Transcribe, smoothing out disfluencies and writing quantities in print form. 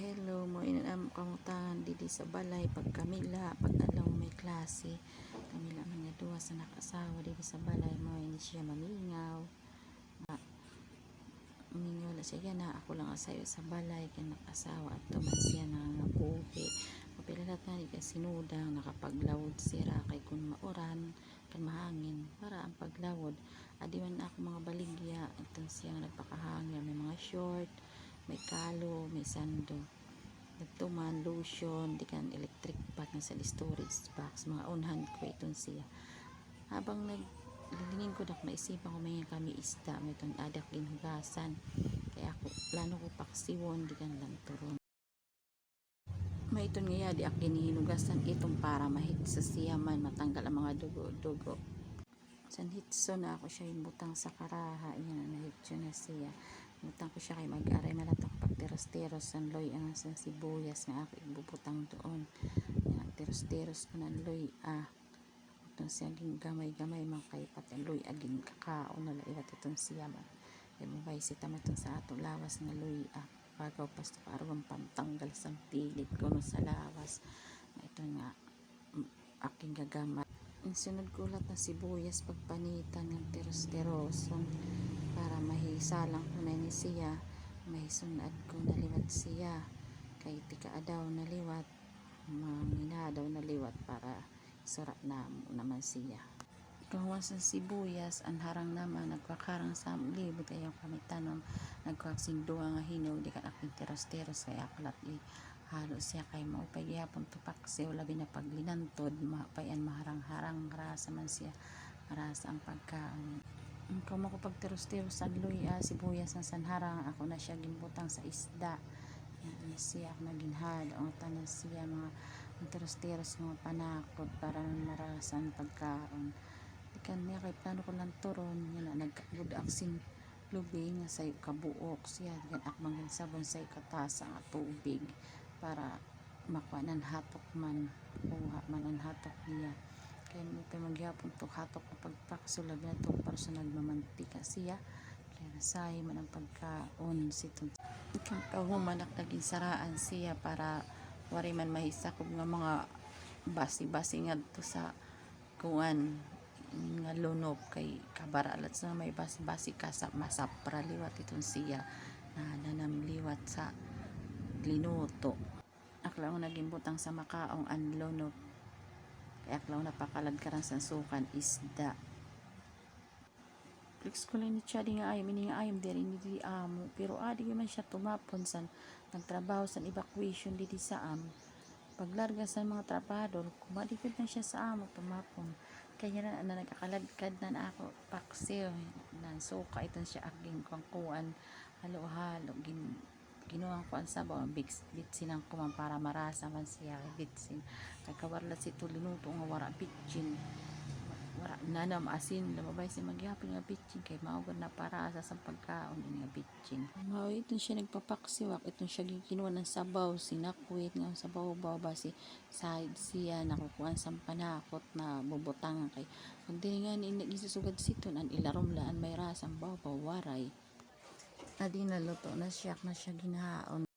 Hello mo inam kangutangan didi sa balay pag Kamila pag adlaw may klase Kamila man nga duha sa nakasawa didi sa balay mo hindi siya mamingaw mingaw na siya na ako lang asayo sa balay kay nakasawa at tuman siya na nga puhi mapilalat na di ka sinudang nakapaglawod sira kay kun mauran kan mahangin para ang paglawod adi man ako mga baligya itong siya nga nagpakahangin may mga short may kalo, may sando nagtuman, lotion, di kan electric pot na sa storage box mga on-hand ko itong siya habang naglilingin ko dak maisipan ko may kami isda may itong adak ginhugasan kaya ako plano ko paksiwon di kan lang turon may itong nga di ak ginihinugasan itong para mahit sa siya man matanggal ang mga dugo-dugo sanhitso na ako siya yung butang sa karaha yan nahitso na siya butang ko siya kay mag-aray malatak pag teros-teros san loy ang san sibuyas nga ako ibubutang doon yan teros-teros ko ng loy itong siya gamay-gamay mga kay pati loy aging kakao na laiwat itong siya ba kaya mabay si tamatong sa ato lawas nga loy pagaw pasto kaarwang pantanggal sa pilit ko no sa lawas ito nga aking gagamay ang sunod ko ulat na sibuyas pagpanitan ng teros-teros para mahisalang ko na ni siya mahisunad ko naliwat siya kay tika daw naliwat mangina daw naliwat para surat na naman siya kahuan sa sibuyas ang harang naman nagkakarang sa libot kayong kamitanong nagkaksin duwa nga hinog di ka aking teros-teros kaya kalat halo siya kay maupay gihapon tupak siya labi na paglinantod mapayan maharang-harang rasa man siya rasa ang pagkaon ang kamo ko pag teros-teros sa loy sibuyas ang sanharang ako na siya gimbutang sa isda yan siya ako naginhad ang tanan siya mga teros-teros mga panakot para marasan pagkaon ikan niya kay plano ko lang turon yan na nagkabud aksin lubi nga say kabuok siya gan akmang sabon say katasa nga tubig para makuanan hatok man kuha man ang hatok niya kaya mo pa magyapon to hatok na pagpaksulab na to para sa nagmamantika siya kaya nasahi man ang pagkaon sitong ikang kahumanak naging saraan siya para wari man mahisakog nga mga basi-basi nga to sa kuan nga lunop kay kabaralat sa may basi-basi kasap masapra liwat itong siya na nanamliwat sa linuto aklaw naging butang sa makaong ang lunop kaya aklaw napakalad karan sa sukan isda flex ko lang ni Chadi nga ayam ini nga ayam diri ni di amo pero adi man siya tumapon san nagtrabaho san evacuation didi sa paglarga sa mga trabador kumadikit na siya sa amo tumapon kaya na nagkakaladkad na ako paksiw na suka ito siya aking kuan halo-halo ginuang ko ang sabaw bitsin ang kuman para marasa man siya bitsin kakawarlat si tulinuto nga wara bitsin wara nanam asin lumabay si magyapon nga bitsin kay maugod na para sa pagkaon nga bitsin mao ito siya nagpapaksiwak ito siya gikinuha ng sabaw sinakwit nga sabaw ba si side siya nakukuan sa panakot na bubutang kay pag dili nga ni isusugad siton an ilarom laan may rasang baw waray adi na luto na siya ginahaon